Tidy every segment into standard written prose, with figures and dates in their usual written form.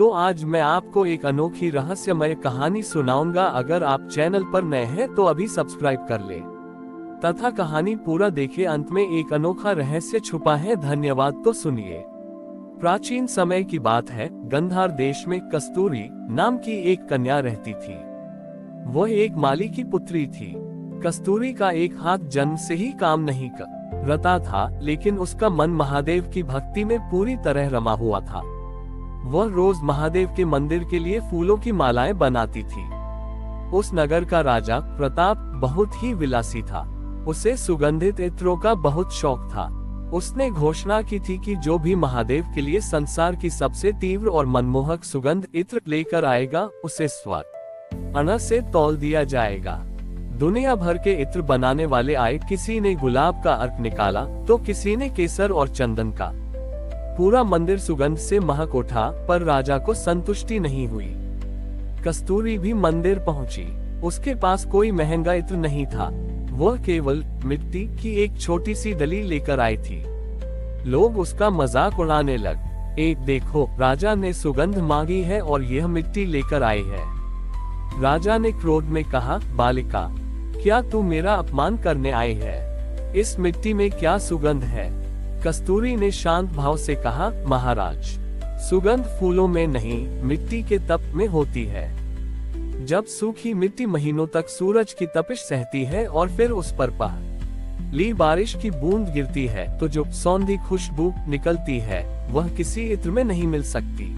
तो आज मैं आपको एक अनोखी रहस्यमय कहानी सुनाऊंगा। अगर आप चैनल पर नए हैं तो अभी सब्सक्राइब कर ले तथा कहानी पूरा देखें। अंत में एक अनोखा रहस्य छुपा है। धन्यवाद। तो सुनिए। प्राचीन समय की बात है। गंधार देश में कस्तूरी नाम की एक कन्या रहती थी। वह एक माली की पुत्री थी। कस्तूरी का एक हाथ जन्म से ही काम नहीं करता था, लेकिन उसका मन महादेव की भक्ति में पूरी तरह रमा हुआ था। वह रोज महादेव के मंदिर के लिए फूलों की मालाएं बनाती थी। उस नगर का राजा प्रताप बहुत ही विलासी था। उसे सुगंधित इत्रों का बहुत शौक था। उसने घोषणा की थी कि जो भी महादेव के लिए संसार की सबसे तीव्र और मनमोहक सुगंध इत्र लेकर आएगा, उसे स्वर्ण से तौल दिया जाएगा। दुनिया भर के इत्र बनाने वाले आए। किसी ने गुलाब का अर्क निकाला तो किसी ने केसर और चंदन का। पूरा मंदिर सुगंध से महक उठा, पर राजा को संतुष्टि नहीं हुई। कस्तूरी भी मंदिर पहुंची। उसके पास कोई महंगा इत्र नहीं था। वह केवल मिट्टी की एक छोटी सी डली लेकर आई थी। लोग उसका मजाक उड़ाने लगे। देखो, राजा ने सुगंध मांगी है और यह मिट्टी लेकर आई है। राजा ने क्रोध में कहा, बालिका, क्या तू मेरा अपमान करने आई है? इस मिट्टी में क्या सुगंध है? कस्तूरी ने शांत भाव से कहा, महाराज, सुगंध फूलों में नहीं, मिट्टी के तप में होती है। जब सूखी मिट्टी महीनों तक सूरज की तपिश सहती है और फिर उस पर पहली बारिश की बूंद गिरती है, तो जो सौंधी खुशबू निकलती है, वह किसी इत्र में नहीं मिल सकती।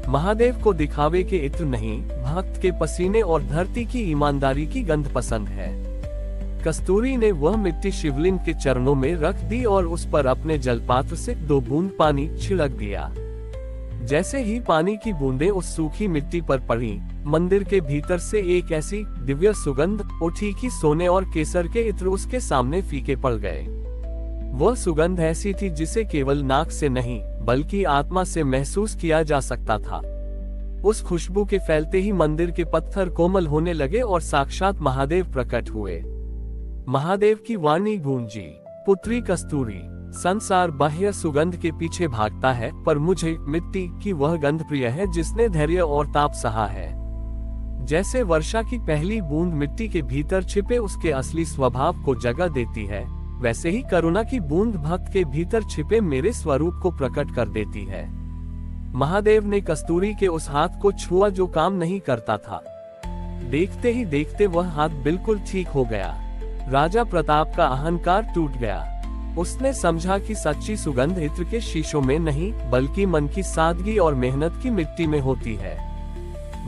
महादेव को दिखावे के इत्र नहीं, भक्त के पसीने और धरती की ईमानदारी की गंध पसंद है। कस्तूरी ने वह मिट्टी शिवलिंग के चरणों में रख दी और उस पर अपने जलपात्र से 2 बूंद पानी छिड़क दिया। जैसे ही पानी की बूंदें उस सूखी मिट्टी पर पड़ी, मंदिर के भीतर से एक ऐसी दिव्य सुगंध उठी कि सोने और केसर के इत्र उसके सामने फीके पड़ गए। वह सुगंध ऐसी थी जिसे केवल नाक से नहीं, बल्कि आत्मा से महसूस किया जा सकता था। उस खुशबू के फैलते ही मंदिर के पत्थर कोमल होने लगे और साक्षात महादेव प्रकट हुए। महादेव की वाणी गूंजी, पुत्री कस्तूरी, संसार बाह्य सुगंध के पीछे भागता है, पर मुझे मिट्टी की वह गंध प्रिय है जिसने धैर्य और ताप सहा है। जैसे वर्षा की पहली बूंद मिट्टी के भीतर छिपे उसके असली स्वभाव को जगह देती है, वैसे ही करुणा की बूंद भक्त के भीतर छिपे मेरे स्वरूप को प्रकट कर देती है। महादेव ने कस्तूरी के उस हाथ को छुआ जो काम नहीं करता था। देखते ही देखते वह हाथ बिल्कुल ठीक हो गया। राजा प्रताप का अहंकार टूट गया। उसने समझा कि सच्ची सुगंध इत्र के शीशों में नहीं, बल्कि मन की सादगी और मेहनत की मिट्टी में होती है।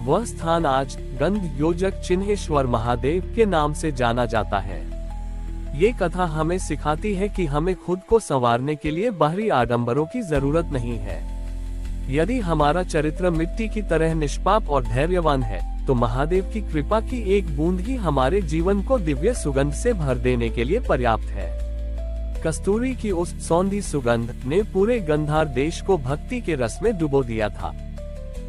वह स्थान आज गंध योजक चिन्हेश्वर महादेव के नाम से जाना जाता है। ये कथा हमें सिखाती है कि हमें खुद को संवारने के लिए बाहरी आडंबरों की जरूरत नहीं है। यदि हमारा चरित्र मिट्टी की तरह निष्पाप और धैर्यवान है, तो महादेव की कृपा की एक बूंद ही हमारे जीवन को दिव्य सुगंध से भर देने के लिए पर्याप्त है। कस्तूरी की उस सौंधी सुगंध ने पूरे गंधार देश को भक्ति के रस में डुबो दिया था।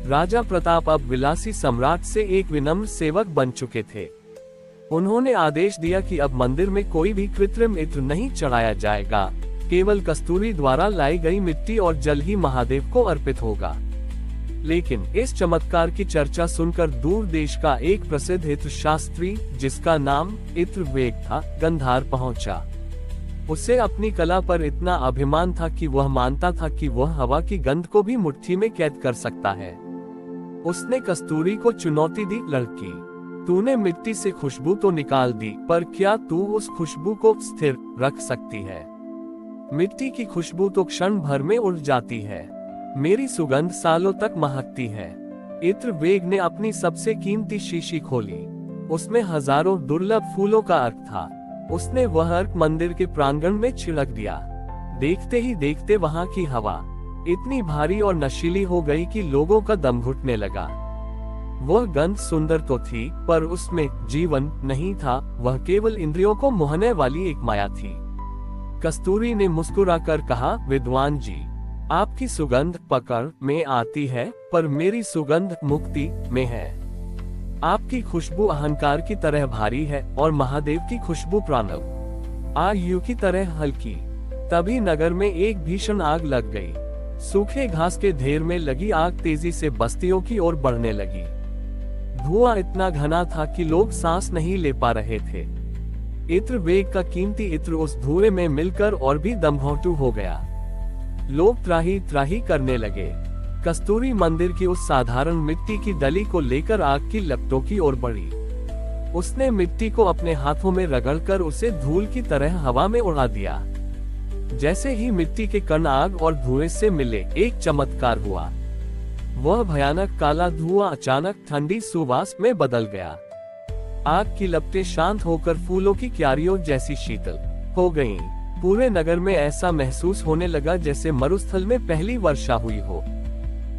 राजा प्रताप अब विलासी सम्राट से एक विनम्र सेवक बन चुके थे। उन्होंने आदेश दिया कि अब मंदिर में कोई भी कृत्रिम इत्र नहीं चढ़ाया जाएगा। केवल कस्तूरी द्वारा लाई गई मिट्टी और जल ही महादेव को अर्पित होगा। लेकिन इस चमत्कार की चर्चा सुनकर दूर देश का एक प्रसिद्ध इत्र शास्त्री, जिसका नाम इत्र वेग था, गंधार पहुंचा। उसे अपनी कला पर इतना अभिमान था कि वह मानता था कि वह हवा की गंध को भी मुट्ठी में कैद कर सकता है। उसने कस्तूरी को चुनौती दी, लड़की, तूने मिट्टी से खुशबू तो निकाल दी, पर क्या तू उस खुशबू को स्थिर रख सकती है? मिट्टी की खुशबू तो क्षण भर में उड़ जाती है, मेरी सुगंध सालों तक महकती है। इत्र वेग ने अपनी सबसे कीमती शीशी खोली। उसमें हजारों दुर्लभ फूलों का अर्क था। उसने वह अर्क मंदिर के प्रांगण में छिड़क दिया। देखते ही देखते वहां की हवा इतनी भारी और नशीली हो गई कि लोगों का दम घुटने लगा। वह गंध सुंदर तो थी, पर उसमें जीवन नहीं था। वह केवल इंद्रियों को मोहने वाली एक माया थी। कस्तूरी ने मुस्कुराकर कहा, विद्वान जी, आपकी सुगंध पकड़ में आती है, पर मेरी सुगंध मुक्ति में है। आपकी खुशबू अहंकार की तरह भारी है और महादेव की खुशबू प्राणव आयु की तरह हल्की। तभी नगर में एक भीषण आग लग गई। सूखे घास के ढेर में लगी आग तेजी से बस्तियों की ओर बढ़ने लगी। धुआं इतना घना था कि लोग सांस नहीं ले पा रहे थे। इत्र वेग का कीमती इत्र उस धुएं में मिलकर और भी दमघोंटू हो गया। लोग त्राही त्राही करने लगे। कस्तूरी मंदिर की उस साधारण मिट्टी की डली को लेकर आग की लपटों की ओर बढ़ी। उसने मिट्टी को अपने हाथों में रगड़कर उसे धूल की तरह हवा में उड़ा दिया। जैसे ही मिट्टी के कण आग और धुएं से मिले, एक चमत्कार हुआ। वह भयानक काला धुआं अचानक ठंडी सुवास में बदल गया। आग की लपटें शांत होकर फूलों की क्यारियों जैसी शीतल हो गईं। पूरे नगर में ऐसा महसूस होने लगा जैसे मरुस्थल में पहली वर्षा हुई हो।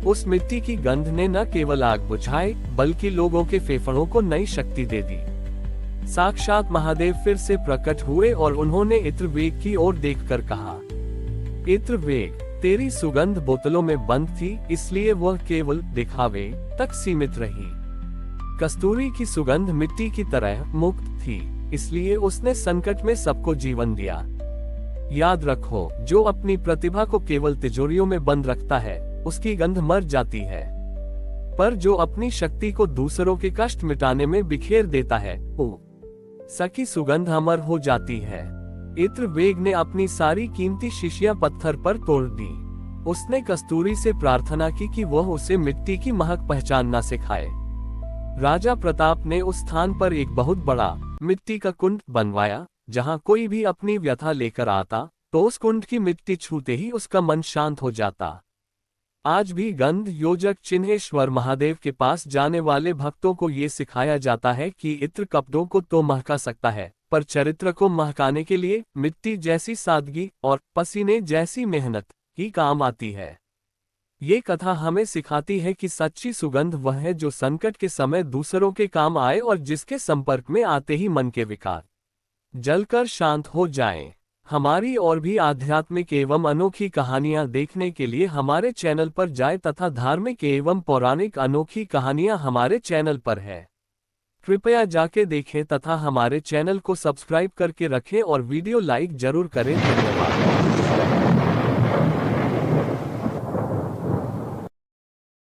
उस मिट्टी की गंध ने न केवल आग बुझाई, बल्कि लोगों के फेफड़ों को नई शक्ति दे दी। साक्षात महादेव फिर से प्रकट हुए और उन्होंने इत्रवेग की ओर देखकर कहा, इत्रवेग, तेरी सुगंध बोतलों में बंद थी, इसलिए वह केवल दिखावे तक सीमित रही। कस्तूरी की सुगंध मिट्टी की तरह मुक्त थी, इसलिए उसने संकट में सबको जीवन दिया। याद रखो, जो अपनी प्रतिभा को केवल तिजोरियों में बंद रखता है, उसकी गंध मर जाती है, पर जो अपनी शक्ति को दूसरों के कष्ट मिटाने में बिखेर देता है, सकी सुगंध अमर हो जाती है। इत्रवेग ने अपनी सारी कीमती शीशियां पत्थर पर तोड़ दी। उसने कस्तूरी से प्रार्थना की कि वह उसे मिट्टी की महक पहचानना सिखाए। राजा प्रताप ने उस स्थान पर एक बहुत बड़ा मिट्टी का कुंड बनवाया, जहां कोई भी अपनी व्यथा लेकर आता तो उस कुंड की मिट्टी छूते ही उसका मन शांत हो जाता। आज भी गंध योजक चिन्हेश्वर महादेव के पास जाने वाले भक्तों को ये सिखाया जाता है कि इत्र कपड़ों को तो महका सकता है, पर चरित्र को महकाने के लिए मिट्टी जैसी सादगी और पसीने जैसी मेहनत ही काम आती है। ये कथा हमें सिखाती है कि सच्ची सुगंध वह है जो संकट के समय दूसरों के काम आए और जिसके संपर्क में आते ही मन के विकार जलकर शांत हो जाएं। हमारी और भी आध्यात्मिक एवं अनोखी कहानियां देखने के लिए हमारे चैनल पर जाएं तथा धार्मिक एवं पौराणिक अनोखी कहानियां हमारे चैनल पर है। कृपया जाके देखें तथा हमारे चैनल को सब्सक्राइब करके रखें और वीडियो लाइक जरूर करें। धन्यवाद।